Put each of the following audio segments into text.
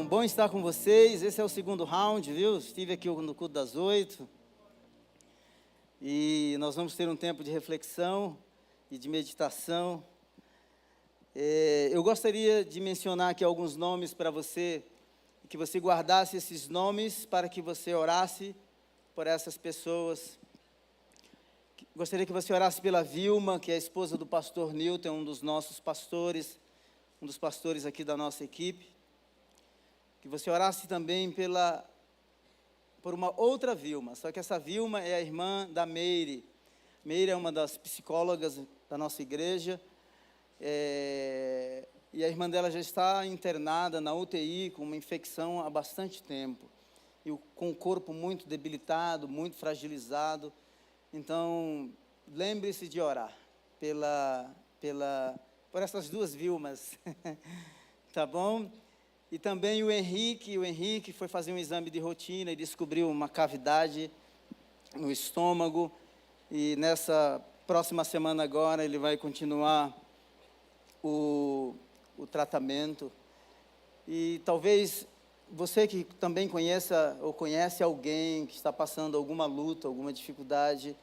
Bom estar com vocês. Esse é o segundo round, viu? Estive aqui no culto das 8. E nós vamos ter um tempo de reflexão e de meditação. Eu gostaria de mencionar aqui alguns nomes para você, que você guardasse esses nomes para que você orasse por essas pessoas. Gostaria que você orasse pela Vilma, que é a esposa do pastor Newton, um dos nossos pastores, um dos pastores aqui da nossa equipe. Que você orasse também por uma outra Vilma, só que essa Vilma é a irmã da Meire. Meire é uma das psicólogas da nossa igreja, e a irmã dela já está internada na UTI com uma infecção há bastante tempo, e com o corpo muito debilitado, muito fragilizado. Então, lembre-se de orar por essas duas Vilmas, tá bom? E também o Henrique foi fazer um exame de rotina e descobriu uma cavidade no estômago, e nessa próxima semana agora ele vai continuar o tratamento. E talvez você que também conheça ou conhece alguém que está passando alguma luta, alguma dificuldade,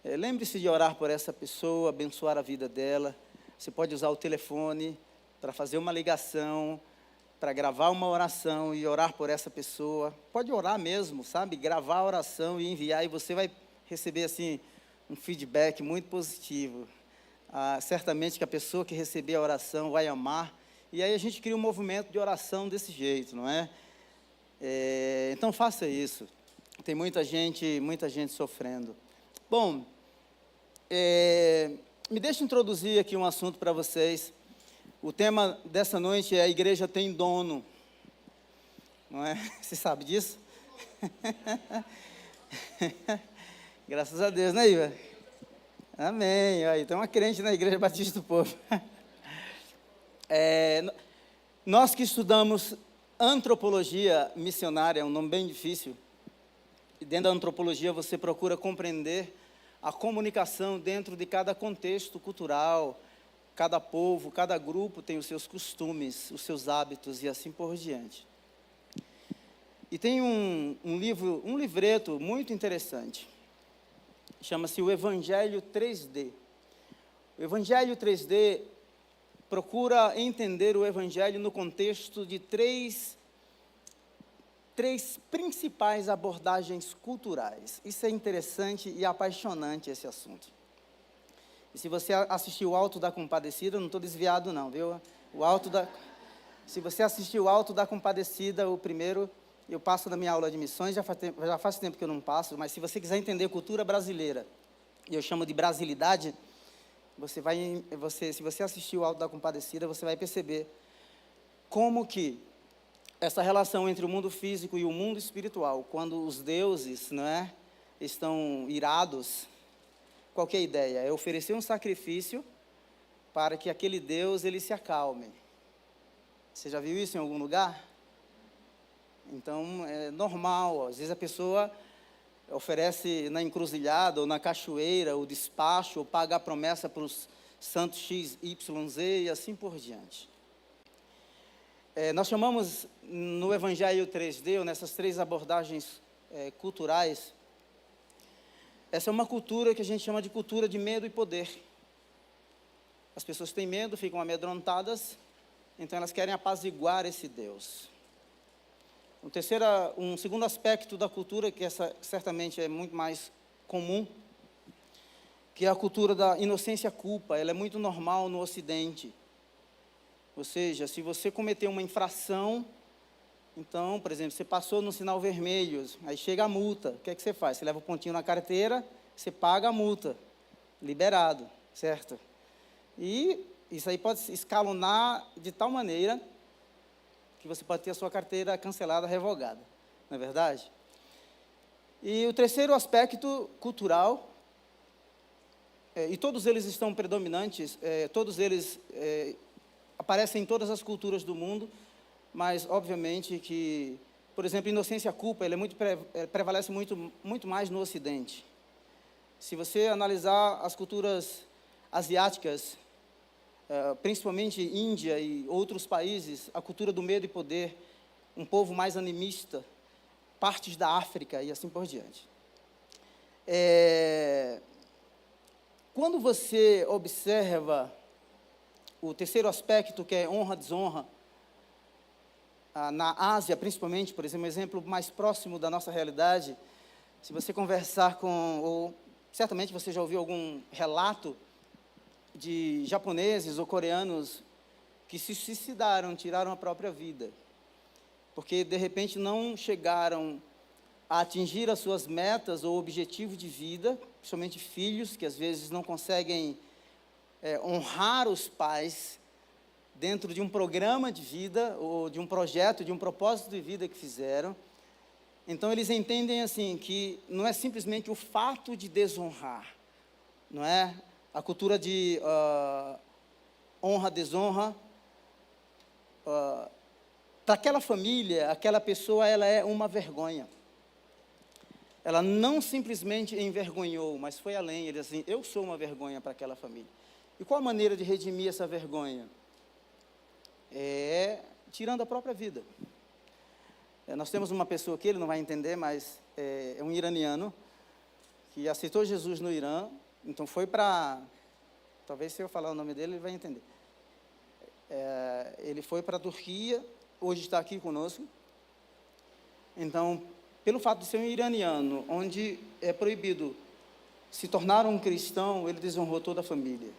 lembre-se de orar por essa pessoa, abençoar a vida dela. Você pode usar o telefone para fazer uma ligação, para gravar uma oração e orar por essa pessoa. Pode orar mesmo, sabe? Gravar a oração e enviar, e você vai receber assim um feedback muito positivo. Certamente que a pessoa que receber a oração vai amar, e aí a gente cria um movimento de oração desse jeito, não é? Então faça isso. Tem muita gente sofrendo. Bom, me deixa introduzir aqui um assunto para vocês. O tema dessa noite é: a igreja tem dono. Não é? Você sabe disso? Graças a Deus, né, Iva? Amém. Aí, tem uma crente na Igreja Batista do Povo. Nós que estudamos antropologia missionária, é um nome bem difícil, e dentro da antropologia você procura compreender a comunicação dentro de cada contexto cultural. Cada povo, cada grupo tem os seus costumes, os seus hábitos e assim por diante. E tem um livreto muito interessante, chama-se o Evangelho 3D. O Evangelho 3D procura entender o Evangelho no contexto de três principais abordagens culturais. Isso é interessante e apaixonante, esse assunto. E se você assistiu o Alto da Compadecida, eu não estou desviado não, viu? Se você assistiu o Alto da Compadecida, o primeiro, eu passo na minha aula de missões, já faz tempo que eu não passo, mas se você quiser entender cultura brasileira, e eu chamo de brasilidade, se você assistiu o Alto da Compadecida, você vai perceber como que essa relação entre o mundo físico e o mundo espiritual, quando os deuses, não é, estão irados. Qual que é a ideia? É oferecer um sacrifício para que aquele Deus ele se acalme. Você já viu isso em algum lugar? Então, é normal. Às vezes a pessoa oferece na encruzilhada ou na cachoeira o despacho, ou paga a promessa para os santos X, Y, Z e assim por diante. Nós chamamos no Evangelho 3D, ou nessas três abordagens culturais, essa é uma cultura que a gente chama de cultura de medo e poder. As pessoas têm medo, ficam amedrontadas, então elas querem apaziguar esse Deus. Um segundo aspecto da cultura, que certamente é muito mais comum, que é a cultura da inocência-culpa. Ela é muito normal no Ocidente. Ou seja, se você cometeu uma infração, então, por exemplo, você passou no sinal vermelho, aí chega a multa, o que é que você faz? Você leva o pontinho na carteira, você paga a multa, liberado, certo? E isso aí pode escalonar de tal maneira que você pode ter a sua carteira cancelada, revogada, não é verdade? E o terceiro aspecto cultural, e todos eles estão predominantes, todos eles aparecem em todas as culturas do mundo, mas, obviamente, que, por exemplo, inocência-culpa, prevalece muito mais no Ocidente. Se você analisar as culturas asiáticas, principalmente Índia e outros países, a cultura do medo e poder um povo mais animista, partes da África e assim por diante. Quando você observa o terceiro aspecto, que é honra, desonra, na Ásia, principalmente, por exemplo, um exemplo mais próximo da nossa realidade, se você conversar ou certamente você já ouviu algum relato de japoneses ou coreanos que se suicidaram, tiraram a própria vida, porque de repente não chegaram a atingir as suas metas ou objetivos de vida, principalmente filhos que às vezes não conseguem honrar os pais dentro de um programa de vida, ou de um projeto, de um propósito de vida que fizeram. Então, eles entendem assim, que não é simplesmente o fato de desonrar, não é? A cultura de honra, desonra, para aquela família, aquela pessoa, ela é uma vergonha. Ela não simplesmente envergonhou, mas foi além. Ele assim, eu sou uma vergonha para aquela família. E qual a maneira de redimir essa vergonha? Tirando a própria vida. Nós temos uma pessoa aqui, ele não vai entender, mas é um iraniano, que aceitou Jesus no Irã, então foi para, talvez se eu falar o nome dele, ele vai entender. Ele foi para a Turquia, hoje está aqui conosco. Então, pelo fato de ser um iraniano, onde é proibido se tornar um cristão, ele desonrou toda a família.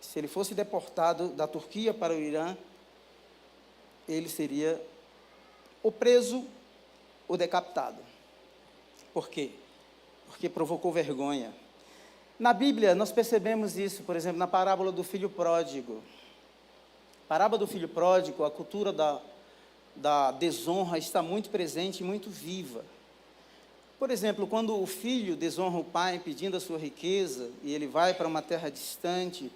Se ele fosse deportado da Turquia para o Irã, ele seria ou preso ou decapitado. Por quê? Porque provocou vergonha. Na Bíblia, nós percebemos isso, por exemplo, na parábola do filho pródigo. Parábola do filho pródigo, a cultura da desonra está muito presente e muito viva. Por exemplo, quando o filho desonra o pai pedindo a sua riqueza, e ele vai para uma terra distante,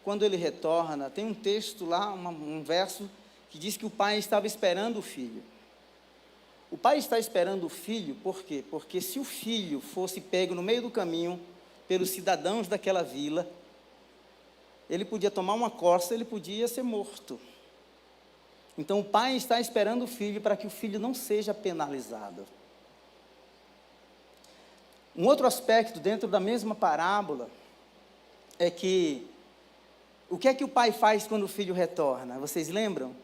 quando ele retorna, tem um texto lá, um verso, que diz que o pai estava esperando o filho. O pai está esperando o filho, por quê? Porque se o filho fosse pego no meio do caminho pelos cidadãos daquela vila, ele podia tomar uma coça, ele podia ser morto. Então o pai está esperando o filho para que o filho não seja penalizado. Um outro aspecto dentro da mesma parábola é que o que é que o pai faz quando o filho retorna? Vocês lembram?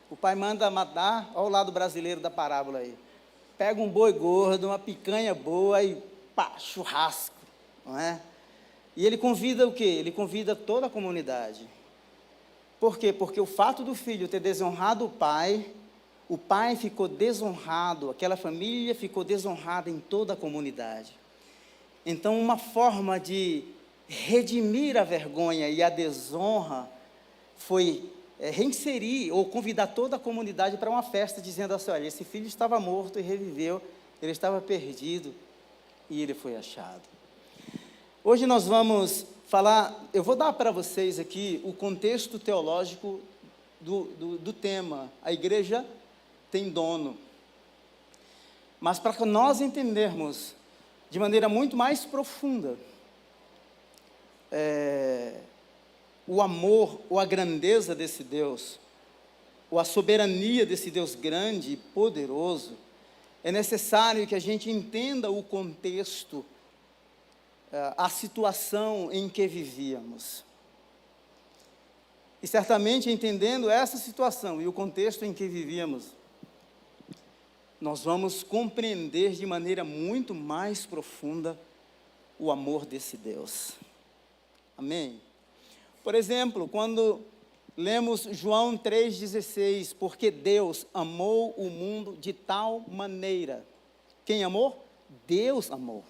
O pai manda matar, olha o lado brasileiro da parábola aí. Pega um boi gordo, uma picanha boa e pá, churrasco, não é? E ele convida o quê? Ele convida toda a comunidade. Por quê? Porque o fato do filho ter desonrado o pai ficou desonrado, aquela família ficou desonrada em toda a comunidade. Então, uma forma de redimir a vergonha e a desonra foi reinserir ou convidar toda a comunidade para uma festa, dizendo assim, olha, esse filho estava morto e reviveu, ele estava perdido e ele foi achado. Hoje nós vamos falar, eu vou dar para vocês aqui o contexto teológico do tema, a igreja tem dono. Mas para que nós entendermos de maneira muito mais profunda o amor ou a grandeza desse Deus, ou a soberania desse Deus grande e poderoso, é necessário que a gente entenda o contexto, a situação em que vivíamos. E certamente entendendo essa situação e o contexto em que vivíamos, nós vamos compreender de maneira muito mais profunda o amor desse Deus. Amém? Por exemplo, quando lemos João 3,16, porque Deus amou o mundo de tal maneira. Quem amou? Deus amou.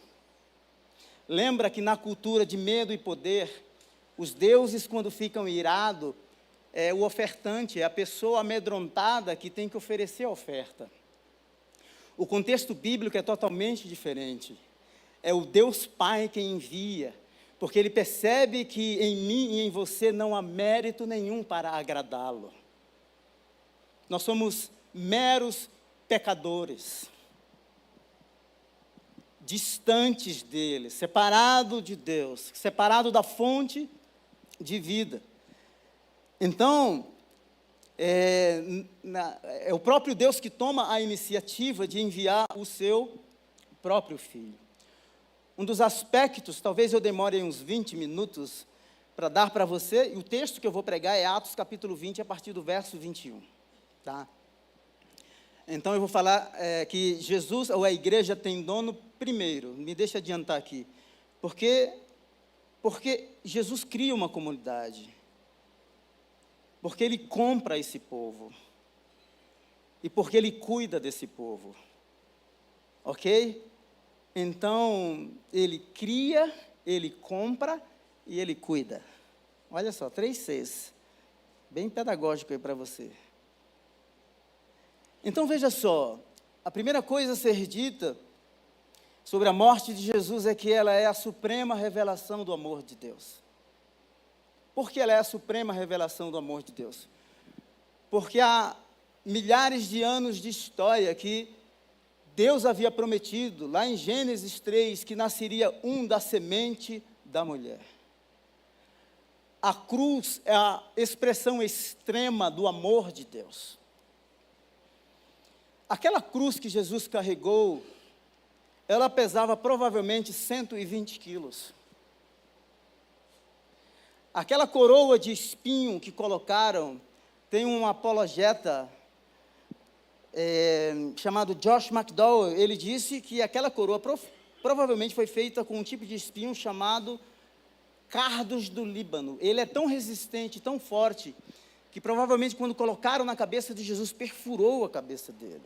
Lembra que na cultura de medo e poder, os deuses, quando ficam irados, é o ofertante, é a pessoa amedrontada que tem que oferecer a oferta. O contexto bíblico é totalmente diferente. É o Deus Pai quem envia, porque Ele percebe que em mim e em você não há mérito nenhum para agradá-lo. Nós somos meros pecadores, distantes dEle, separados de Deus, separados da fonte de vida. Então, É o próprio Deus que toma a iniciativa de enviar o seu próprio Filho. Um dos aspectos, talvez eu demore uns 20 minutos para dar para você, e o texto que eu vou pregar é Atos capítulo 20, a partir do verso 21. Tá? Então eu vou falar que Jesus, ou a igreja, tem dono primeiro. Me deixa adiantar aqui. Porque Jesus cria uma comunidade. Porque Ele compra esse povo. E porque Ele cuida desse povo. Ok? Então, Ele cria, Ele compra e Ele cuida. Olha só, 3 Cs. Bem pedagógico aí para você. Então, veja só. A primeira coisa a ser dita sobre a morte de Jesus é que ela é a suprema revelação do amor de Deus. Por que ela é a suprema revelação do amor de Deus? Porque há milhares de anos de história que Deus havia prometido, lá em Gênesis 3, que nasceria um da semente da mulher. A cruz é a expressão extrema do amor de Deus. Aquela cruz que Jesus carregou, ela pesava provavelmente 120 quilos. Aquela coroa de espinho que colocaram, tem um apologeta chamado Josh McDowell, ele disse que aquela coroa provavelmente foi feita com um tipo de espinho chamado cardos do Líbano. Ele é tão resistente, tão forte, que provavelmente quando colocaram na cabeça de Jesus, perfurou a cabeça dele.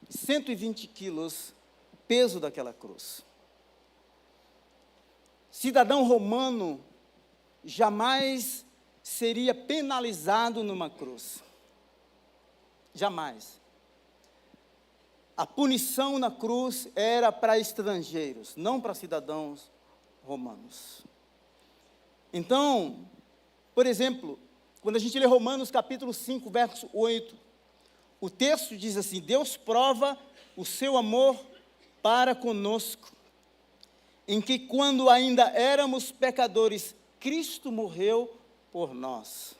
120 quilos, peso daquela cruz. Cidadão romano jamais seria penalizado numa cruz. Jamais. A punição na cruz era para estrangeiros, não para cidadãos romanos. Então, por exemplo, quando a gente lê Romanos capítulo 5, verso 8, o texto diz assim: Deus prova o seu amor para conosco, em que quando ainda éramos pecadores, Cristo morreu por nós.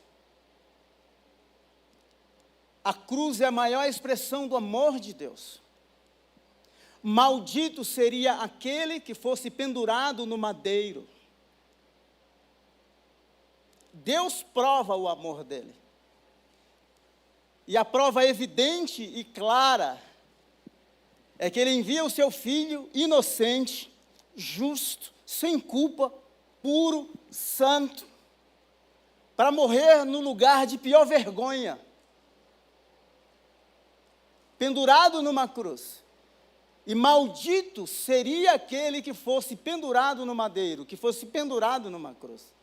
A cruz é a maior expressão do amor de Deus. Maldito seria aquele que fosse pendurado no madeiro. Deus prova o amor dele. E a prova evidente e clara é que ele envia o seu filho inocente, justo, sem culpa, puro, santo, para morrer no lugar de pior vergonha, pendurado numa cruz. E maldito seria aquele que fosse pendurado no madeiro, que fosse pendurado numa cruz.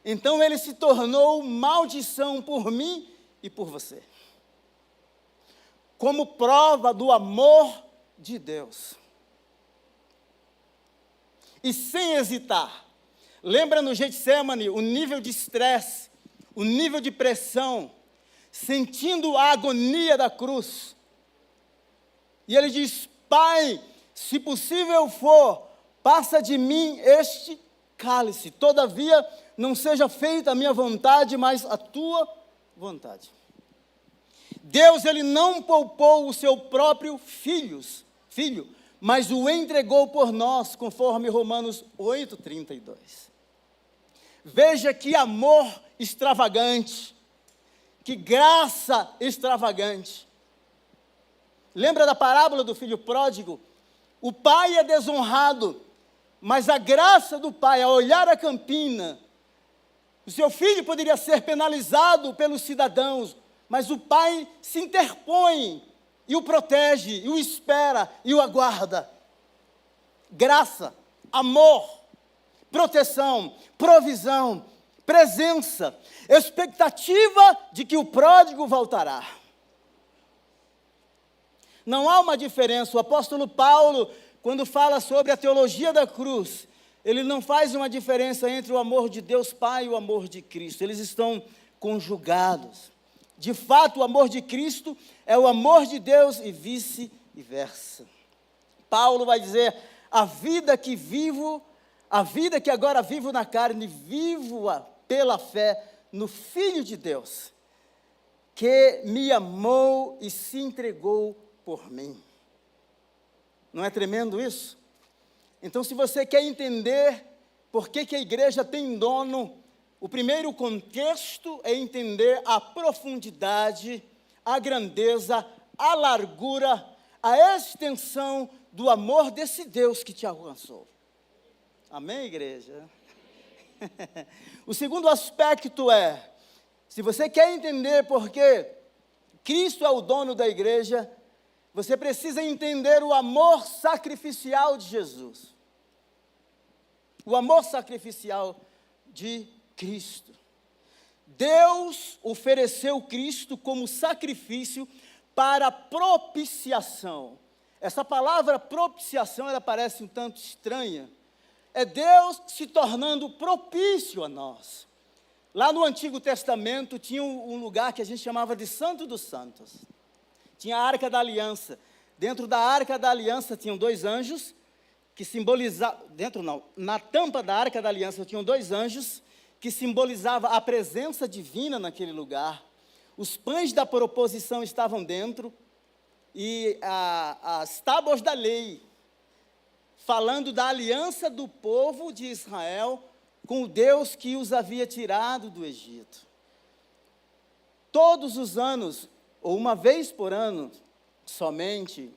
Então ele se tornou maldição por mim e por você, como prova do amor de Deus. E sem hesitar, lembra no Getsemane o nível de estresse, o nível de pressão, sentindo a agonia da cruz. E ele diz: Pai, se possível for, passa de mim este cálice, todavia não seja feita a minha vontade, mas a tua vontade. Deus, ele não poupou o seu próprio filho, mas o entregou por nós, conforme Romanos 8:32. Veja que amor extravagante, que graça extravagante. Lembra da parábola do filho pródigo? O pai é desonrado, mas a graça do pai, ao olhar a campina, o seu filho poderia ser penalizado pelos cidadãos, mas o pai se interpõe e o protege, e o espera, e o aguarda. Graça, amor, proteção, provisão, presença, expectativa de que o pródigo voltará. Não há uma diferença. O apóstolo Paulo, quando fala sobre a teologia da cruz, ele não faz uma diferença entre o amor de Deus Pai e o amor de Cristo. Eles estão conjugados. De fato, o amor de Cristo é o amor de Deus e vice-versa. Paulo vai dizer: a vida que vivo, a vida que agora vivo na carne, vivo-a pela fé no Filho de Deus, que me amou e se entregou por mim. Não é tremendo isso? Então, se você quer entender por que a igreja tem dono, o primeiro contexto é entender a profundidade, a grandeza, a largura, a extensão do amor desse Deus que te alcançou. Amém, igreja? O segundo aspecto é, se você quer entender por que Cristo é o dono da igreja, você precisa entender o amor sacrificial de Jesus. O amor sacrificial de Cristo. Deus ofereceu Cristo como sacrifício para propiciação. Essa palavra propiciação, ela parece um tanto estranha. É Deus se tornando propício a nós. Lá no Antigo Testamento tinha um lugar que a gente chamava de Santo dos Santos. Tinha a Arca da Aliança. Dentro da Arca da Aliança tinham 2 anjos, que simbolizavam, na tampa da Arca da Aliança tinham 2 anjos, que simbolizavam a presença divina naquele lugar. Os pães da proposição estavam dentro, e as tábuas da lei, falando da aliança do povo de Israel com o Deus que os havia tirado do Egito. Todos os anos, ou uma vez por ano somente,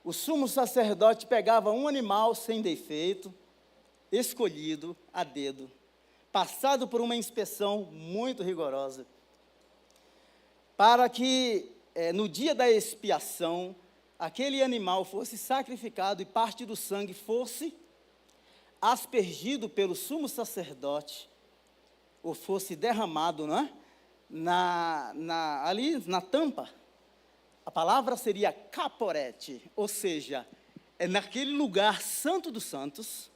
o sumo sacerdote pegava um animal sem defeito, escolhido a dedo, passado por uma inspeção muito rigorosa, para que no dia da expiação, aquele animal fosse sacrificado e parte do sangue fosse aspergido pelo sumo sacerdote, ou fosse derramado, não é? Ali na tampa. A palavra seria caporete, ou seja, é naquele lugar santo dos santos,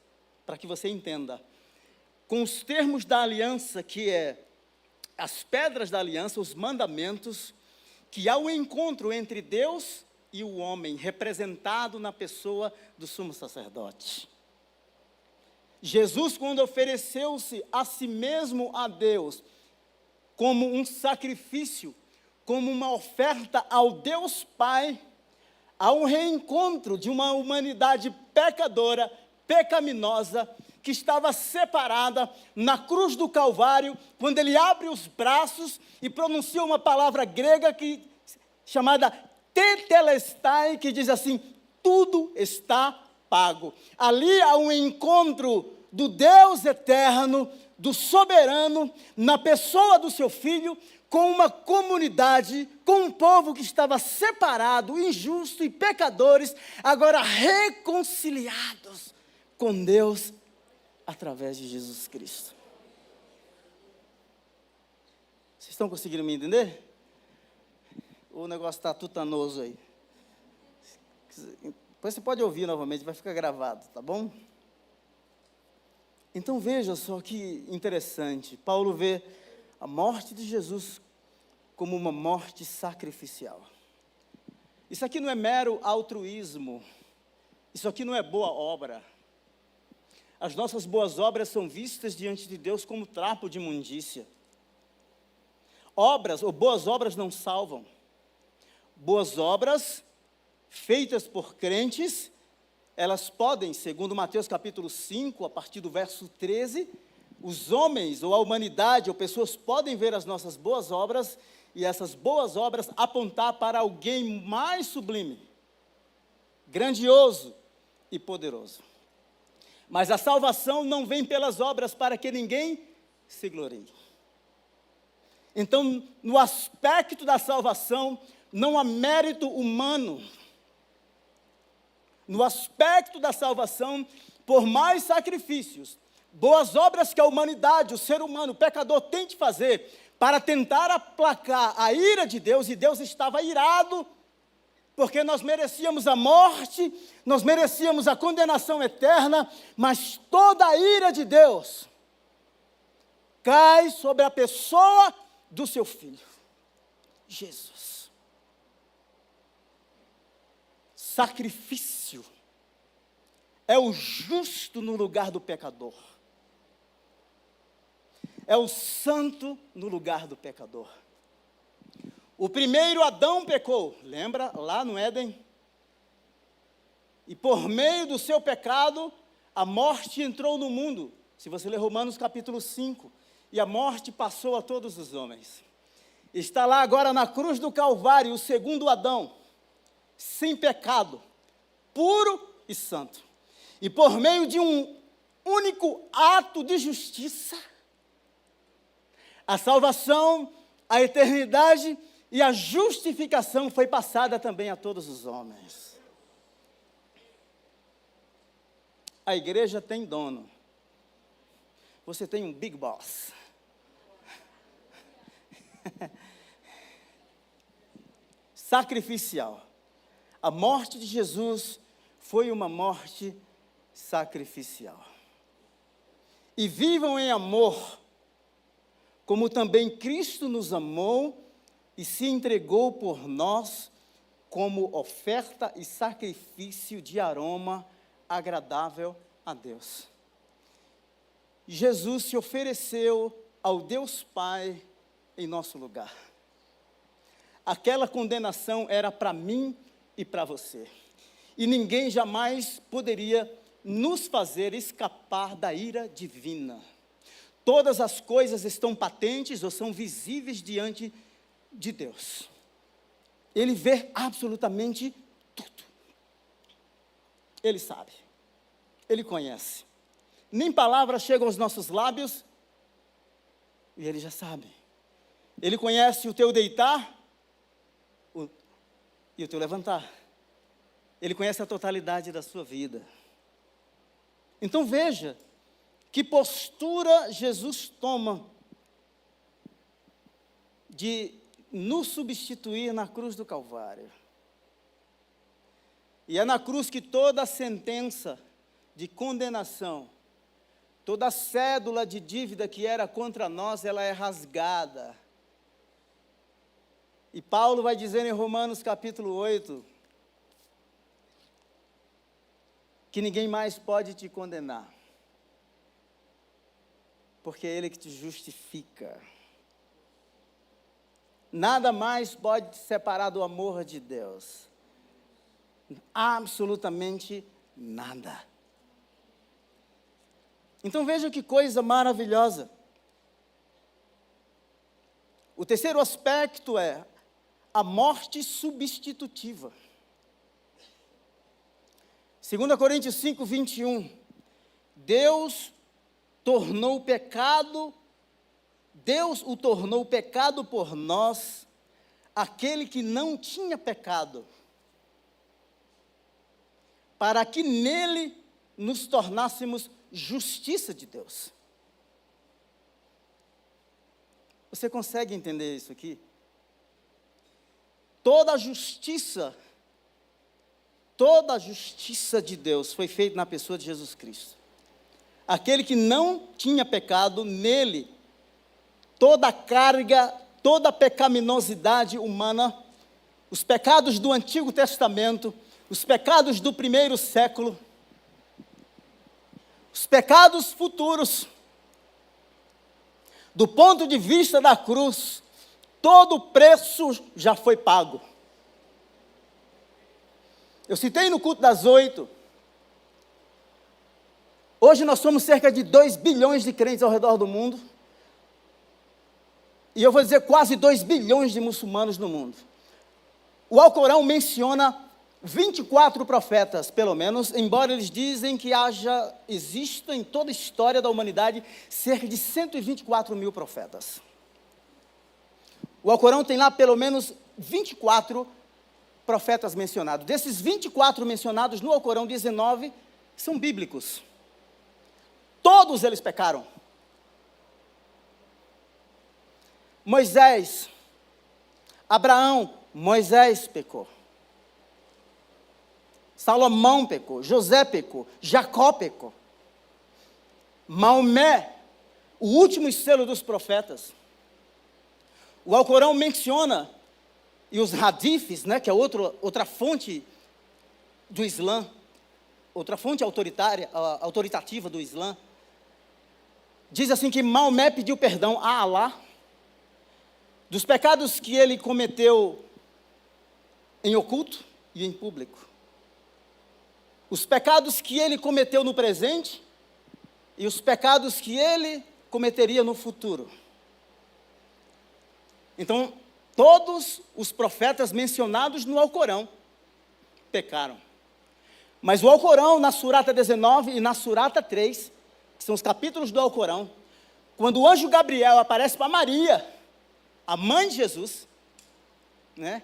para que você entenda, com os termos da aliança, que é as pedras da aliança, os mandamentos, que há um encontro entre Deus e o homem, representado na pessoa do sumo sacerdote. Jesus, quando ofereceu-se a si mesmo a Deus, como um sacrifício, como uma oferta ao Deus Pai, há um reencontro de uma humanidade pecadora, pecaminosa, que estava separada na cruz do Calvário, quando ele abre os braços e pronuncia uma palavra grega chamada tetelestai, que diz assim: tudo está pago. Ali há um encontro do Deus eterno, do soberano, na pessoa do seu Filho, com uma comunidade, com um povo que estava separado, injusto e pecadores, agora reconciliados com Deus através de Jesus Cristo. Vocês estão conseguindo me entender? O negócio está tutanoso aí. Depois você pode ouvir novamente, vai ficar gravado, tá bom? Então veja só que interessante, Paulo vê a morte de Jesus como uma morte sacrificial. Isso aqui não é mero altruísmo, isso aqui não é boa obra. As nossas boas obras são vistas diante de Deus como trapo de imundícia. Obras ou boas obras não salvam. Boas obras feitas por crentes, elas podem, segundo Mateus capítulo 5, a partir do verso 13, os homens ou a humanidade ou pessoas podem ver as nossas boas obras e essas boas obras apontar para alguém mais sublime, grandioso e poderoso. Mas a salvação não vem pelas obras para que ninguém se glorie. Então, no aspecto da salvação, não há mérito humano. No aspecto da salvação, por mais sacrifícios, boas obras que a humanidade, o ser humano, o pecador tem de fazer para tentar aplacar a ira de Deus, e Deus estava irado, porque nós merecíamos a morte, nós merecíamos a condenação eterna, mas toda a ira de Deus cai sobre a pessoa do seu Filho, Jesus. Sacrifício é o justo no lugar do pecador. é o santo no lugar do pecador. O primeiro Adão pecou, lembra lá no Éden? E por meio do seu pecado, a morte entrou no mundo. Se você ler Romanos capítulo 5, e a morte passou a todos os homens. Está lá agora na cruz do Calvário o segundo Adão, sem pecado, puro e santo. E por meio de um único ato de justiça, a salvação, a eternidade e a justificação foi passada também a todos os homens. A igreja tem dono. Você tem um big boss. Sacrificial. A morte de Jesus foi uma morte sacrificial. E vivam em amor, como também Cristo nos amou e se entregou por nós como oferta e sacrifício de aroma agradável a Deus. Jesus se ofereceu ao Deus Pai em nosso lugar. Aquela condenação era para mim e para você. E ninguém jamais poderia nos fazer escapar da ira divina. Todas as coisas estão patentes ou são visíveis diante de Deus. Ele vê absolutamente tudo. Ele sabe. Ele conhece. Nem palavras chegam aos nossos lábios e Ele já sabe. Ele conhece o teu deitar e o teu levantar. Ele conhece a totalidade da sua vida. Então veja que postura Jesus toma de nos substituir na cruz do Calvário. E é na cruz que toda a sentença de condenação, toda a cédula de dívida que era contra nós, ela é rasgada. E Paulo vai dizer em Romanos capítulo 8, que ninguém mais pode te condenar, porque é Ele que te justifica. Nada mais pode te separar do amor de Deus. Absolutamente nada. Então veja que coisa maravilhosa. O terceiro aspecto é a morte substitutiva. 2 Coríntios 5, 21. Deus o tornou pecado por nós, aquele que não tinha pecado, para que nele nos tornássemos justiça de Deus. Você consegue entender isso aqui? Toda a justiça de Deus foi feita na pessoa de Jesus Cristo. Aquele que não tinha pecado, nele, toda a carga, toda a pecaminosidade humana, os pecados do Antigo Testamento, os pecados do primeiro século, os pecados futuros, do ponto de vista da cruz, todo o preço já foi pago. Eu citei no culto das 8, hoje nós somos cerca de 2 bilhões de crentes ao redor do mundo, e eu vou dizer quase 2 bilhões de muçulmanos no mundo. O Alcorão menciona 24 profetas, pelo menos, embora eles dizem que exista em toda a história da humanidade cerca de 124 mil profetas. O Alcorão tem lá pelo menos 24 profetas mencionados. Desses 24 mencionados no Alcorão, 19 são bíblicos. Todos eles pecaram. Moisés, Abraão, Moisés pecou. Salomão pecou, José pecou, Jacó pecou. Maomé, o último selo dos profetas. O Alcorão menciona, e os hadiths, que é outra fonte do Islã, outra fonte autoritativa do Islã, diz assim que Maomé pediu perdão a Alá dos pecados que ele cometeu em oculto e em público. Os pecados que ele cometeu no presente e os pecados que ele cometeria no futuro. Então, todos os profetas mencionados no Alcorão pecaram. Mas o Alcorão, na Surata 19 e na Surata 3, que são os capítulos do Alcorão, quando o anjo Gabriel aparece para Maria, a mãe de Jesus, né?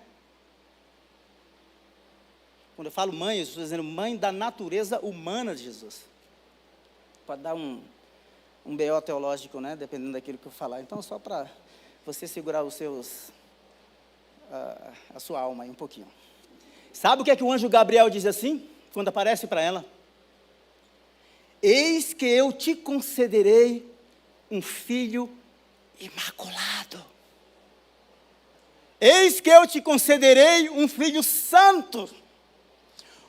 Quando eu falo mãe, eu estou dizendo mãe da natureza humana de Jesus. Pode dar um BO teológico, né? Dependendo daquilo que eu falar. Então, só para você segurar os seus, a sua alma aí um pouquinho. Sabe o que é que o anjo Gabriel diz assim, quando aparece para ela? Eis que eu te concederei um filho imaculado. Eis que eu te concederei um filho santo.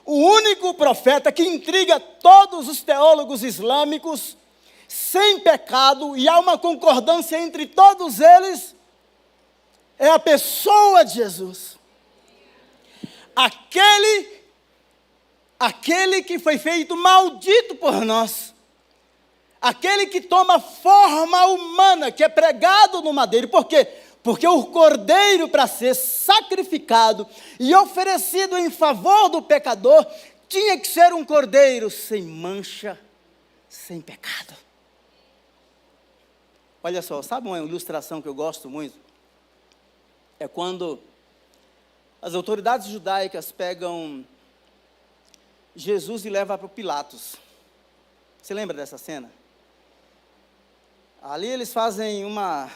O único profeta que intriga todos os teólogos islâmicos, sem pecado, e há uma concordância entre todos eles, é a pessoa de Jesus. Aquele que foi feito maldito por nós. Aquele que toma forma humana, que é pregado no madeiro. Por quê? Porque o cordeiro, para ser sacrificado e oferecido em favor do pecador, tinha que ser um cordeiro sem mancha, sem pecado. Olha só, sabe uma ilustração que eu gosto muito? É quando as autoridades judaicas pegam Jesus e levam para Pilatos. Você lembra dessa cena? Ali eles fazem uma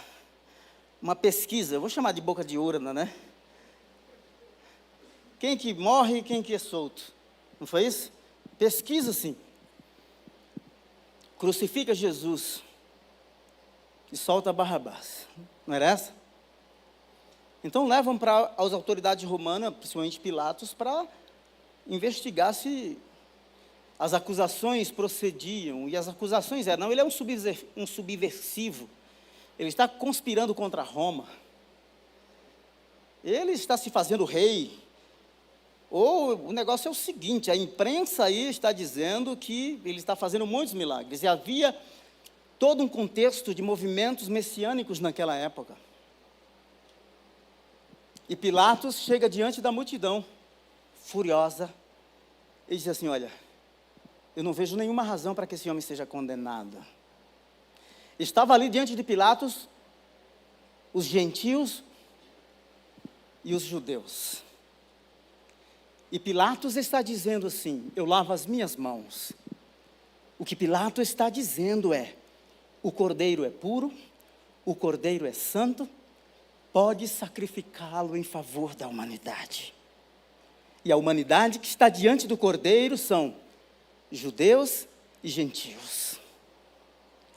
pesquisa, eu vou chamar de boca de urna, né? Quem que morre e quem que é solto. Não foi isso? Pesquisa assim. Crucifica Jesus e solta Barrabás. Não era essa? Então levam para as autoridades romanas, principalmente Pilatos, para investigar se as acusações procediam. E as acusações eram, não, ele é um subversivo. Ele está conspirando contra Roma. Ele está se fazendo rei. Ou o negócio é o seguinte, a imprensa aí está dizendo que ele está fazendo muitos milagres. E havia todo um contexto de movimentos messiânicos naquela época. E Pilatos chega diante da multidão, furiosa, e diz assim, olha, eu não vejo nenhuma razão para que esse homem seja condenado. Estava ali diante de Pilatos os gentios e os judeus. E Pilatos está dizendo assim, eu lavo as minhas mãos. O que Pilatos está dizendo é, o cordeiro é puro, o cordeiro é santo, pode sacrificá-lo em favor da humanidade. E a humanidade que está diante do cordeiro são judeus e gentios.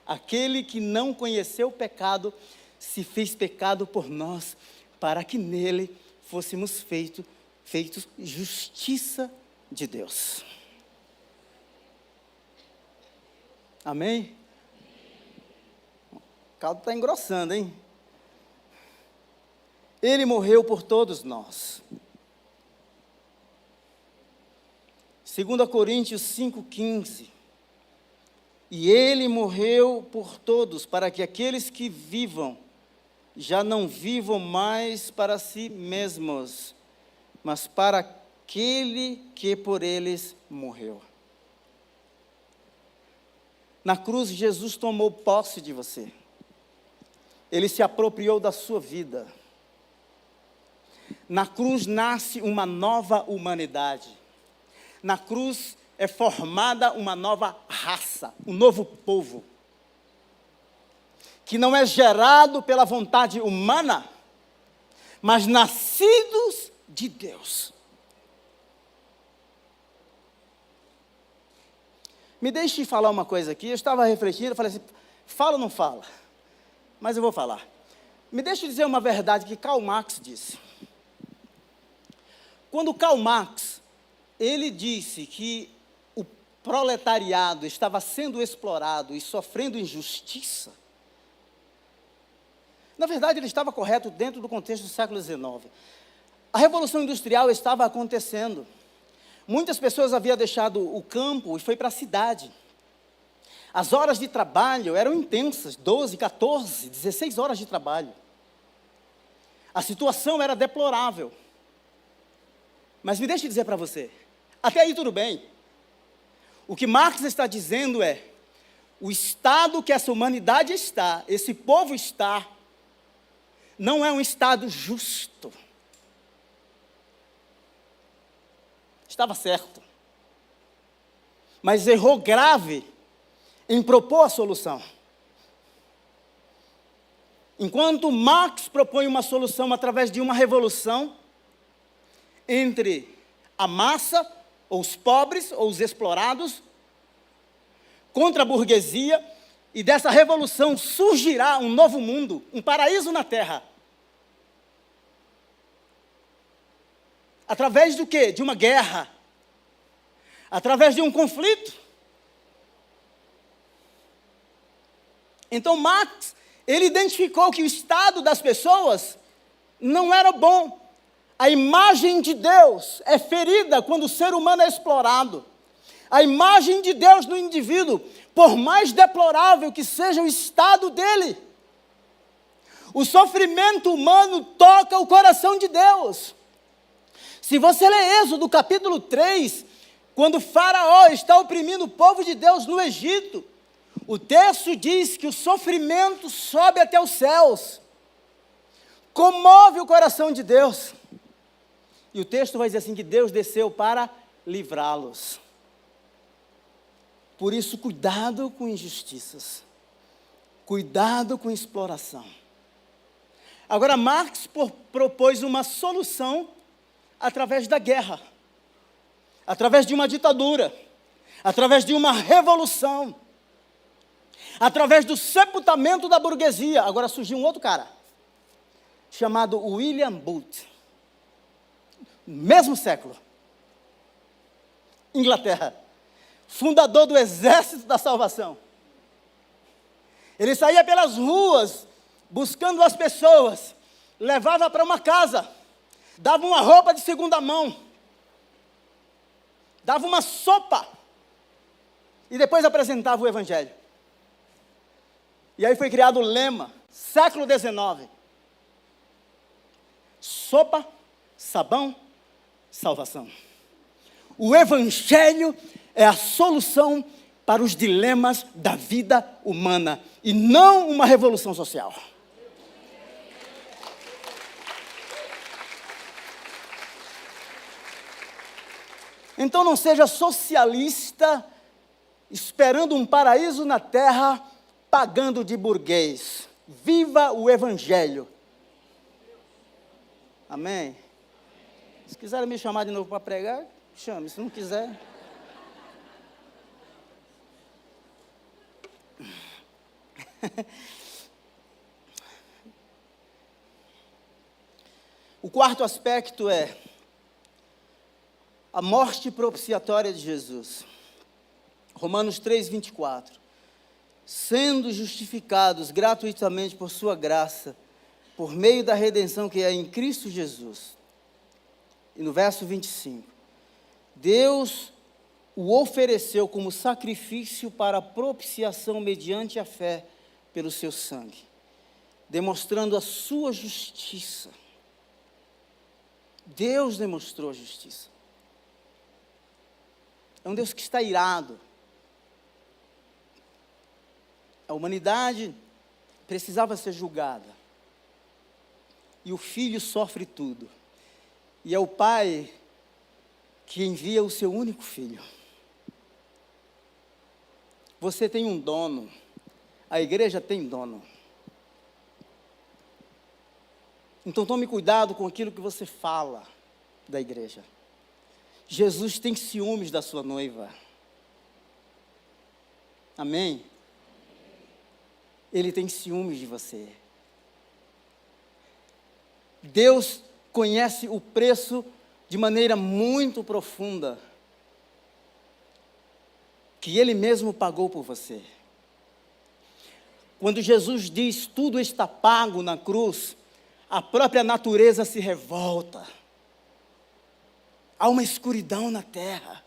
Aquele que não conheceu o pecado, se fez pecado por nós, para que nele fôssemos feitos justiça de Deus. Amém? O caldo está engrossando, hein? Ele morreu por todos nós. 2 Coríntios 5,15. E ele morreu por todos, para que aqueles que vivam, já não vivam mais para si mesmos, mas para aquele que por eles morreu. Na cruz, Jesus tomou posse de você. Ele se apropriou da sua vida. Na cruz nasce uma nova humanidade. Na cruz é formada uma nova raça, um novo povo, que não é gerado pela vontade humana, mas nascidos de Deus. Me deixe falar uma coisa aqui, eu estava refletindo, falei assim, fala ou não fala? Mas eu vou falar. Me deixe dizer uma verdade que Karl Marx disse. Quando Karl Marx, ele disse que proletariado estava sendo explorado e sofrendo injustiça, na verdade ele estava correto dentro do contexto do século XIX. A Revolução Industrial estava acontecendo. Muitas pessoas haviam deixado o campo e foi para a cidade. As horas de trabalho eram intensas, 12, 14, 16 horas de trabalho. A situação era deplorável. Mas me deixe dizer para você, até aí tudo bem. O que Marx está dizendo é, o estado que essa humanidade está, esse povo está, não é um estado justo. Estava certo. Mas errou grave em propor a solução. Enquanto Marx propõe uma solução através de uma revolução entre a massa, ou os pobres, ou os explorados, contra a burguesia, e dessa revolução surgirá um novo mundo, um paraíso na terra. Através do quê? De uma guerra. Através de um conflito. Então Marx, ele identificou que o estado das pessoas não era bom. A imagem de Deus é ferida quando o ser humano é explorado. A imagem de Deus no indivíduo, por mais deplorável que seja o estado dele, o sofrimento humano toca o coração de Deus. Se você ler Êxodo capítulo 3, quando Faraó está oprimindo o povo de Deus no Egito, o texto diz que o sofrimento sobe até os céus, comove o coração de Deus. E o texto vai dizer assim, que Deus desceu para livrá-los. Por isso, cuidado com injustiças, cuidado com exploração. Agora, Marx propôs uma solução através da guerra, através de uma ditadura, através de uma revolução, através do sepultamento da burguesia. Agora surgiu um outro cara, chamado William Booth, mesmo século, Inglaterra, fundador do Exército da Salvação. Ele saía pelas ruas, buscando as pessoas, levava para uma casa, dava uma roupa de segunda mão, dava uma sopa, e depois apresentava o Evangelho. E aí foi criado o lema, século XIX, sopa, sabão, salvação. O Evangelho é a solução para os dilemas da vida humana, e não uma revolução social. Então não seja socialista, esperando um paraíso na terra, pagando de burguês. Viva o Evangelho. Amém? Se quiserem me chamar de novo para pregar, chame. Se não quiser... O quarto aspecto é a morte propiciatória de Jesus. Romanos 3, 24. Sendo justificados gratuitamente por sua graça, por meio da redenção que é em Cristo Jesus. E no verso 25. Deus o ofereceu como sacrifício para propiciação mediante a fé pelo seu sangue, demonstrando a sua justiça. Deus demonstrou a justiça. É um Deus que está irado. A humanidade precisava ser julgada. E o filho sofre tudo. E é o pai que envia o seu único filho. Você tem um dono. A igreja tem dono. Então tome cuidado com aquilo que você fala da igreja. Jesus tem ciúmes da sua noiva. Amém? Ele tem ciúmes de você. Deus conhece o preço de maneira muito profunda. que Ele mesmo pagou por você. Quando Jesus diz tudo está pago na cruz, a própria natureza se revolta. Há uma escuridão na terra.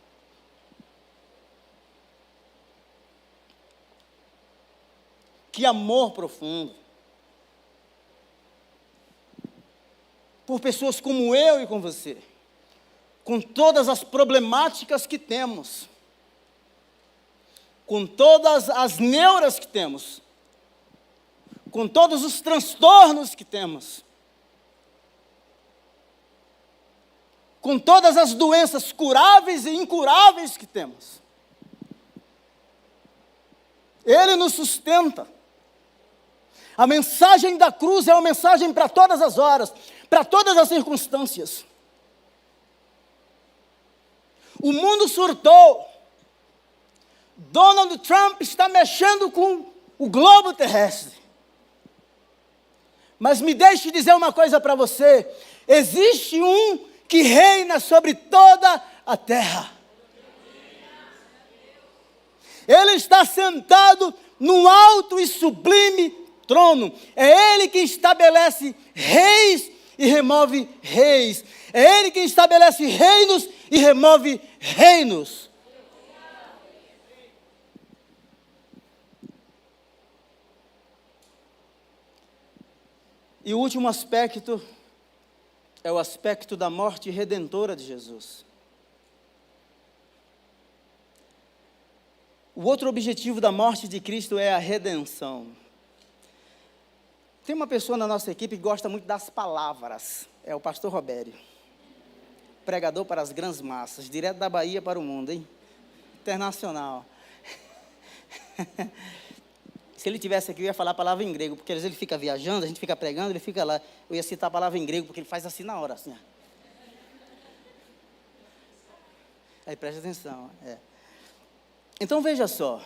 Que amor profundo. Por pessoas como eu e com você. Com todas as problemáticas que temos. Com todas as neuras que temos. Com todos os transtornos que temos. Com todas as doenças curáveis e incuráveis que temos. Ele nos sustenta. A mensagem da cruz é uma mensagem para todas as horas, para todas as circunstâncias. O mundo surtou. Donald Trump está mexendo com o globo terrestre. Mas me deixe dizer uma coisa para você. Existe um que reina sobre toda a terra. Ele está sentado num alto e sublime trono. É Ele quem estabelece reis e remove reis. É Ele quem estabelece reinos e remove reinos. E o último aspecto é o aspecto da morte redentora de Jesus. O outro objetivo da morte de Cristo é a redenção. Tem uma pessoa na nossa equipe que gosta muito das palavras, é o pastor Robério. Pregador para as grandes massas, direto da Bahia para o mundo, hein? Internacional. Se ele tivesse aqui, eu ia falar a palavra em grego, porque às vezes ele fica viajando, a gente fica pregando, ele fica lá. Eu ia citar a palavra em grego, porque ele faz assim na hora, assim. Ó. Aí preste atenção. Então veja só.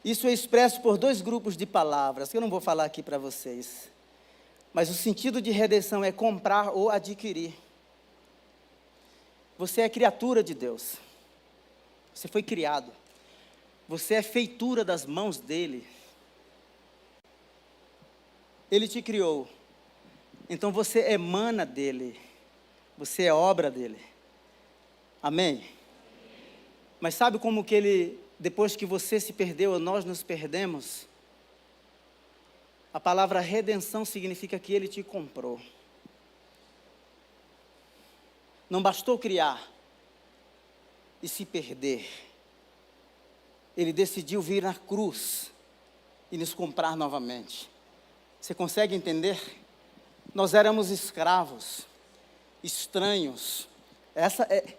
Isso é expresso por 2 grupos de palavras, que eu não vou falar aqui para vocês. Mas o sentido de redenção é comprar ou adquirir. Você é criatura de Deus. Você foi criado. Você é feitura das mãos dele. Ele te criou. Então você emana dele. Você é obra dele. Amém? Mas sabe como que ele, depois que você se perdeu, nós nos perdemos? A palavra redenção significa que ele te comprou. Não bastou criar e se perder. Ele decidiu vir na cruz e nos comprar novamente. Você consegue entender? Nós éramos escravos, estranhos.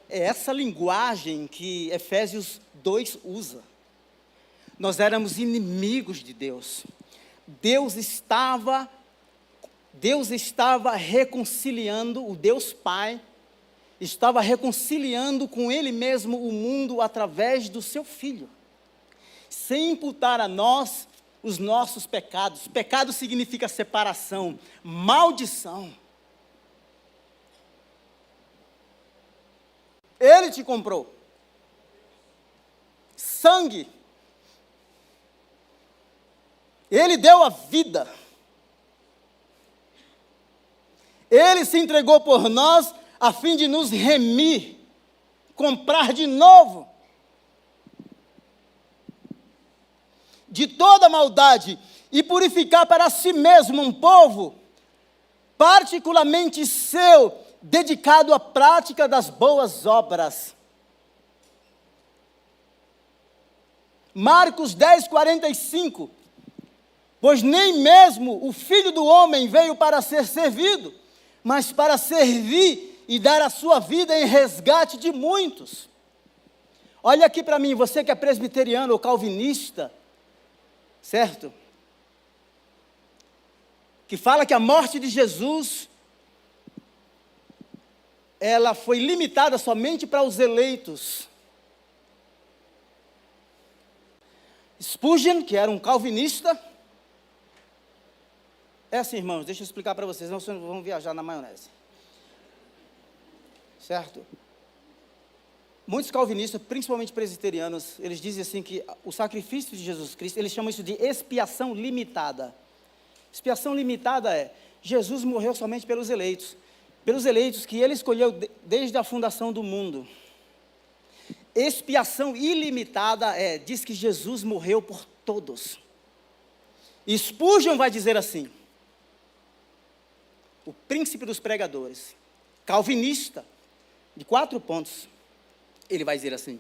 Essa linguagem que Efésios 2 usa. Nós éramos inimigos de Deus. Deus estava reconciliando, o Deus Pai estava reconciliando com Ele mesmo o mundo através do seu Filho. Sem imputar a nós os nossos pecados. Pecado significa separação, maldição. Ele te comprou. Sangue. Ele deu a vida. Ele se entregou por nós a fim de nos remir, comprar de novo. De toda maldade e purificar para si mesmo um povo particularmente seu, dedicado à prática das boas obras. Marcos 10, 45. Pois nem mesmo o Filho do Homem veio para ser servido, mas para servir e dar a sua vida em resgate de muitos. Olha aqui para mim, você que é presbiteriano ou calvinista, certo? Que fala que a morte de Jesus, ela foi limitada somente para os eleitos. Spurgeon, que era um calvinista, é assim, irmãos, deixa eu explicar para vocês, senão vocês vão viajar na maionese. Certo? Muitos calvinistas, principalmente presbiterianos, eles dizem assim que o sacrifício de Jesus Cristo, eles chamam isso de expiação limitada. Expiação limitada é, Jesus morreu somente pelos eleitos que ele escolheu desde a fundação do mundo. Expiação ilimitada diz que Jesus morreu por todos. Spurgeon vai dizer assim, o príncipe dos pregadores, calvinista, de 4 pontos, ele vai dizer assim: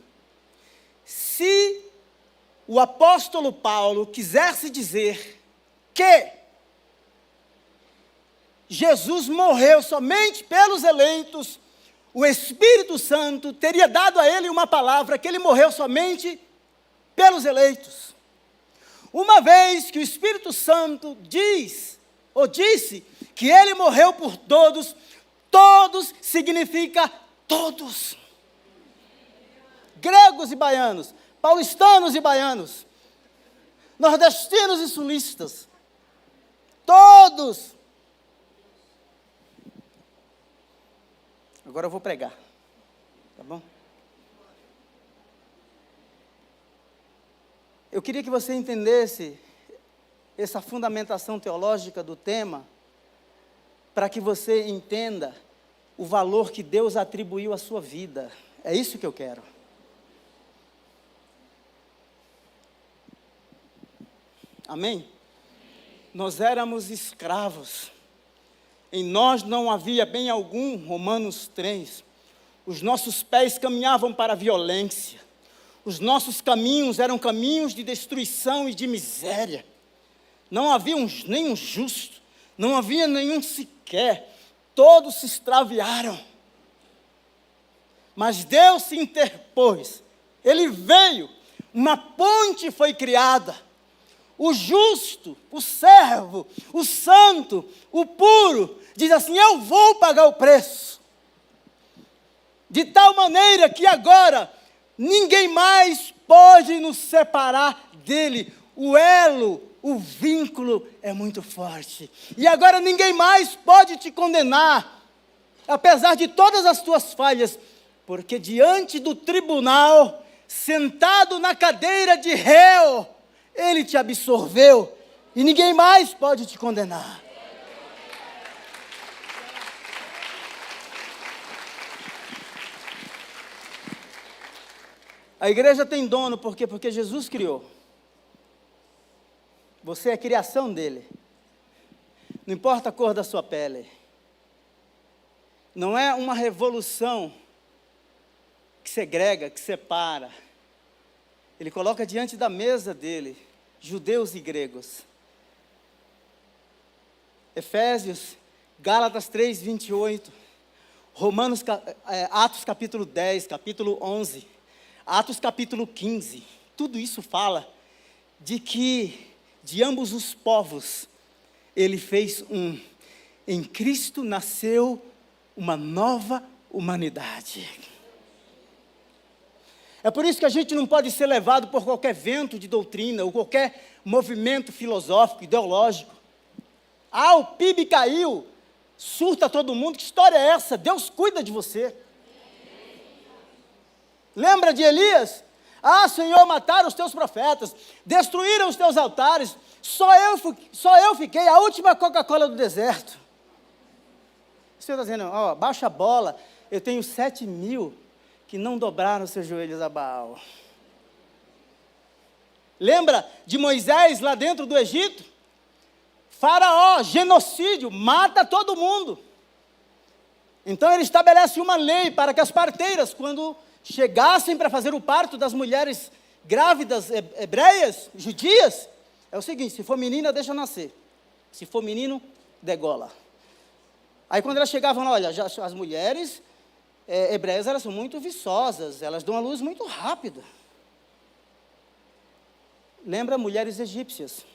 se o apóstolo Paulo quisesse dizer que Jesus morreu somente pelos eleitos, o Espírito Santo teria dado a ele uma palavra que ele morreu somente pelos eleitos. Uma vez que o Espírito Santo disse que ele morreu por todos, todos significa todos. Gregos e baianos, paulistanos e baianos, nordestinos e sulistas, todos. Agora eu vou pregar, tá bom? Eu queria que você entendesse essa fundamentação teológica do tema, para que você entenda o valor que Deus atribuiu à sua vida. É isso que eu quero. Amém? Nós éramos escravos. Em nós não havia bem algum, Romanos 3. Os nossos pés caminhavam para a violência. Os nossos caminhos eram caminhos de destruição e de miséria. Não havia nenhum justo, não havia nenhum sequer. Todos se extraviaram. Mas Deus se interpôs. Ele veio, uma ponte foi criada. O justo, o servo, o santo, o puro, diz assim: eu vou pagar o preço. De tal maneira que agora ninguém mais pode nos separar dele. O elo, o vínculo é muito forte. E agora ninguém mais pode te condenar, apesar de todas as tuas falhas, porque diante do tribunal, sentado na cadeira de réu, ele te absorveu e ninguém mais pode te condenar. A igreja tem dono, por quê? Porque Jesus criou. Você é a criação dele. Não importa a cor da sua pele. Não é uma revolução que segrega, que separa. Ele coloca diante da mesa dele judeus e gregos. Efésios, Gálatas 3, 28, Atos capítulo 10, capítulo 11, Atos capítulo 15. Tudo isso fala de que de ambos os povos ele fez em Cristo nasceu uma nova humanidade. É por isso que a gente não pode ser levado por qualquer vento de doutrina, ou qualquer movimento filosófico, ideológico. O PIB caiu, surta todo mundo, que história é essa? Deus cuida de você. Lembra de Elias? Senhor, mataram os teus profetas, destruíram os teus altares, só eu fiquei, a última Coca-Cola do deserto. O Senhor está dizendo, baixa a bola, eu tenho 7.000 que não dobraram seus joelhos a Baal. Lembra de Moisés lá dentro do Egito? Faraó, genocídio, mata todo mundo. Então ele estabelece uma lei para que as parteiras, quando chegassem para fazer o parto das mulheres grávidas hebreias, judias, é o seguinte: se for menina, deixa nascer. Se for menino, degola. Aí quando elas chegavam lá, olha, as mulheres hebreias, elas são muito viçosas, elas dão a luz muito rápido. Lembra mulheres egípcias.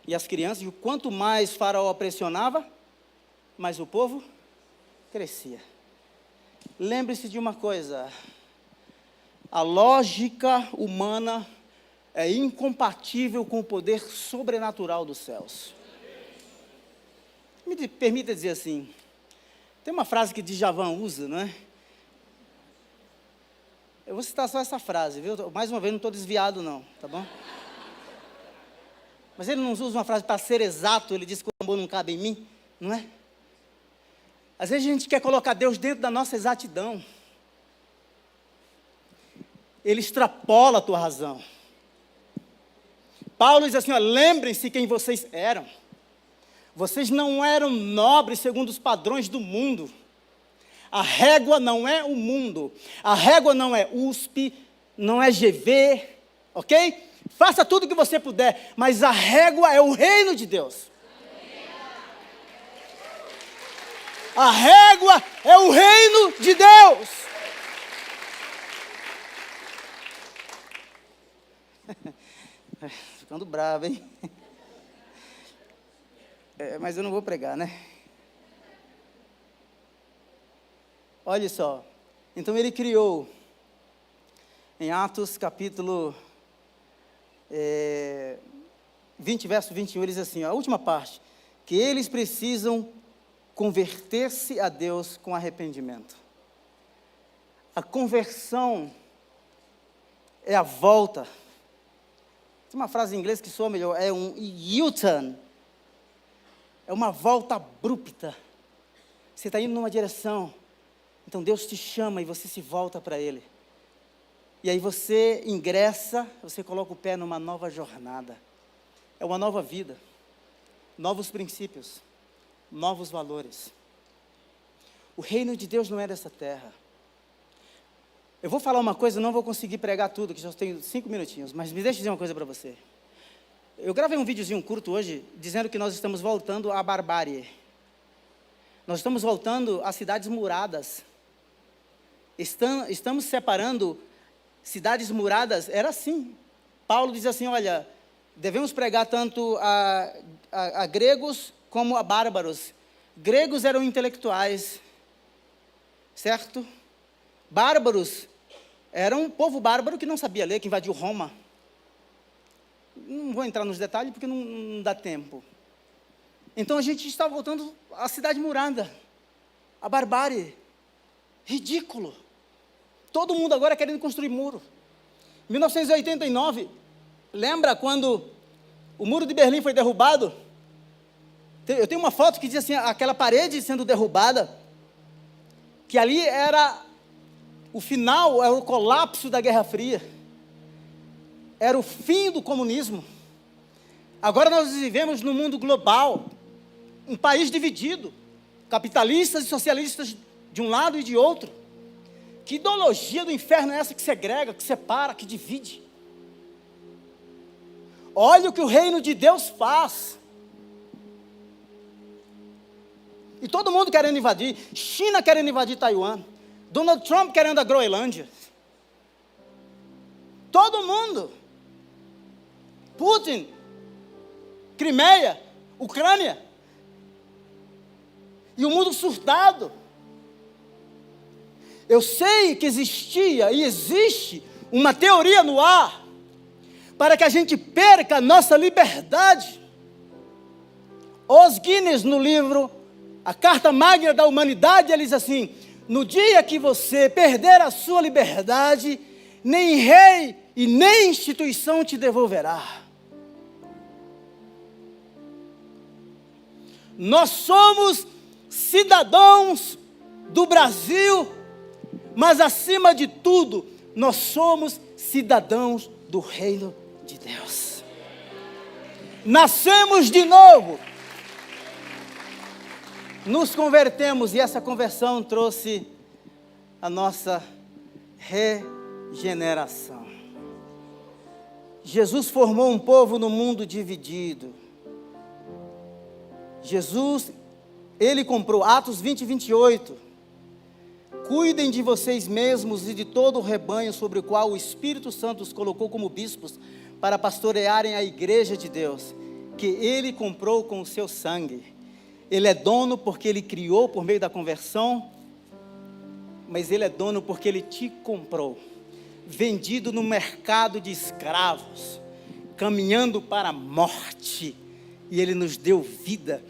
E as crianças, quanto mais Faraó pressionava, mais o povo crescia. Lembre-se de uma coisa: a lógica humana é incompatível com o poder sobrenatural dos céus. Me permita dizer assim, tem uma frase que Djavan usa, não é? Eu vou citar só essa frase, viu? Mais uma vez, não estou desviado não, tá bom? Mas ele não usa uma frase para ser exato, ele diz que o amor não cabe em mim, não é? Às vezes a gente quer colocar Deus dentro da nossa exatidão. Ele extrapola a tua razão. Paulo diz assim, ó, lembrem-se quem vocês eram. Vocês não eram nobres segundo os padrões do mundo. A régua não é o mundo. A régua não é USP, não é GV, ok? Faça tudo o que você puder, mas a régua é o reino de Deus. A régua é o reino de Deus. Ficando bravo, hein? Mas eu não vou pregar, né? Olha só. Então ele criou, em Atos capítulo 20, verso 21, ele diz assim, ó, a última parte, que eles precisam converter-se a Deus com arrependimento. A conversão é a volta. Tem uma frase em inglês que soa melhor, é um U-turn. É uma volta abrupta. Você está indo numa direção, então Deus te chama e você se volta para Ele. E aí você ingressa, você coloca o pé numa nova jornada. É uma nova vida, novos princípios, novos valores. O reino de Deus não é dessa terra. Eu vou falar uma coisa, não vou conseguir pregar tudo, que já tenho 5 minutinhos, mas me deixa dizer uma coisa para você. Eu gravei um videozinho curto hoje, dizendo que nós estamos voltando à barbárie. Nós estamos voltando às cidades muradas. Estamos separando cidades muradas, era assim. Paulo diz assim, olha, devemos pregar tanto a gregos como a bárbaros. Gregos eram intelectuais, certo? Bárbaros eram um povo bárbaro que não sabia ler, que invadiu Roma. Não vou entrar nos detalhes porque não dá tempo. Então a gente está voltando à cidade murada, à barbárie. Ridículo. Todo mundo agora querendo construir muro. Em 1989, lembra quando o muro de Berlim foi derrubado? Eu tenho uma foto que diz assim, aquela parede sendo derrubada, que ali era o final, era o colapso da Guerra Fria. Era o fim do comunismo. Agora nós vivemos num mundo global, um país dividido, capitalistas e socialistas de um lado e de outro. Que ideologia do inferno é essa que segrega, que separa, que divide? Olha o que o reino de Deus faz. E todo mundo querendo invadir. China querendo invadir Taiwan. Donald Trump querendo a Groenlândia. Todo mundo. Putin, Crimeia, Ucrânia. E o mundo surtado. Eu sei que existia e existe uma teoria no ar para que a gente perca a nossa liberdade. Os Guinness, no livro A Carta Magna da Humanidade, ele diz assim, no dia que você perder a sua liberdade, nem rei e nem instituição te devolverá. Nós somos cidadãos do Brasil, mas acima de tudo, nós somos cidadãos do reino de Deus. Nascemos de novo. Nos convertemos e essa conversão trouxe a nossa regeneração. Jesus formou um povo no mundo dividido. Jesus, Ele comprou, Atos 20, 28. Cuidem de vocês mesmos e de todo o rebanho sobre o qual o Espírito Santo os colocou como bispos para pastorearem a igreja de Deus, que Ele comprou com o seu sangue. Ele é dono porque Ele criou por meio da conversão, mas Ele é dono porque Ele te comprou, vendido no mercado de escravos, caminhando para a morte, e Ele nos deu vida,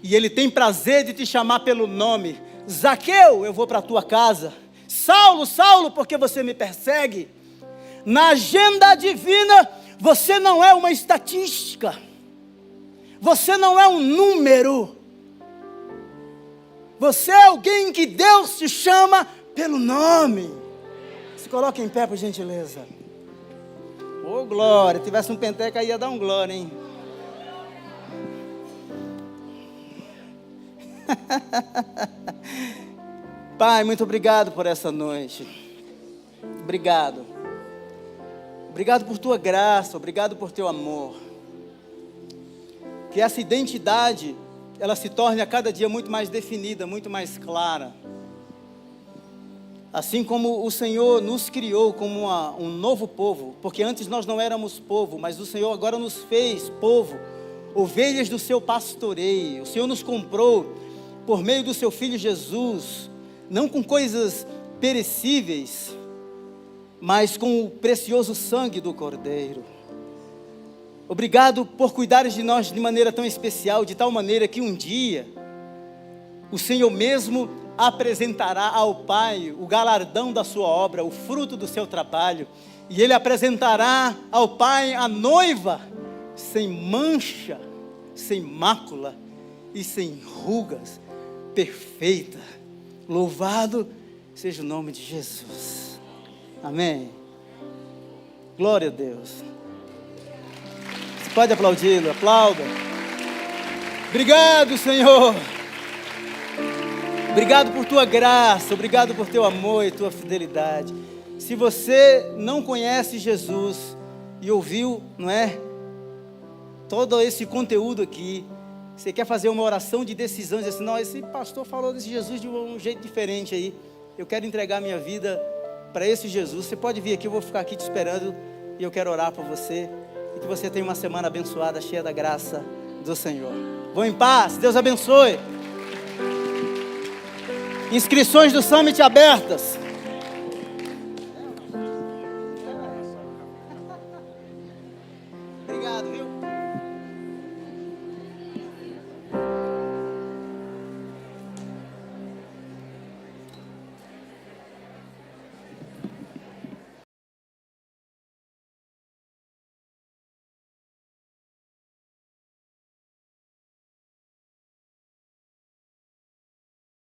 e Ele tem prazer de te chamar pelo nome. Zaqueu, eu vou para a tua casa. Saulo, Saulo, por que você me persegue? Na agenda divina, você não é uma estatística. Você não é um número. Você é alguém que Deus te chama pelo nome. Se coloque em pé, por gentileza. Ô, glória, se tivesse um penteca, ia dar um glória, hein? Pai, muito obrigado por essa noite. Obrigado. Obrigado por tua graça, obrigado por teu amor. Que essa identidade, ela se torne a cada dia muito mais definida, muito mais clara. Assim como o Senhor nos criou como um novo povo, porque antes nós não éramos povo, mas o Senhor agora nos fez povo, ovelhas do seu pastoreio. O Senhor nos comprou por meio do seu Filho Jesus, não com coisas perecíveis, mas com o precioso sangue do Cordeiro. Obrigado por cuidares de nós de maneira tão especial, de tal maneira que um dia o Senhor mesmo apresentará ao Pai o galardão da sua obra, o fruto do seu trabalho, e Ele apresentará ao Pai a noiva sem mancha, sem mácula e sem rugas, perfeita. Louvado seja o nome de Jesus. Amém. Glória a Deus. Você pode aplaudi-lo, aplauda. Obrigado, Senhor. Obrigado por tua graça, obrigado por teu amor e tua fidelidade. Se você não conhece Jesus e ouviu, não é, todo esse conteúdo aqui, você quer fazer uma oração de decisão, dizer assim, não, esse pastor falou desse Jesus de um jeito diferente aí, eu quero entregar minha vida para esse Jesus. Você pode vir aqui, eu vou ficar aqui te esperando e eu quero orar por você e que você tenha uma semana abençoada, cheia da graça do Senhor. Vão em paz, Deus abençoe. Inscrições do Summit abertas.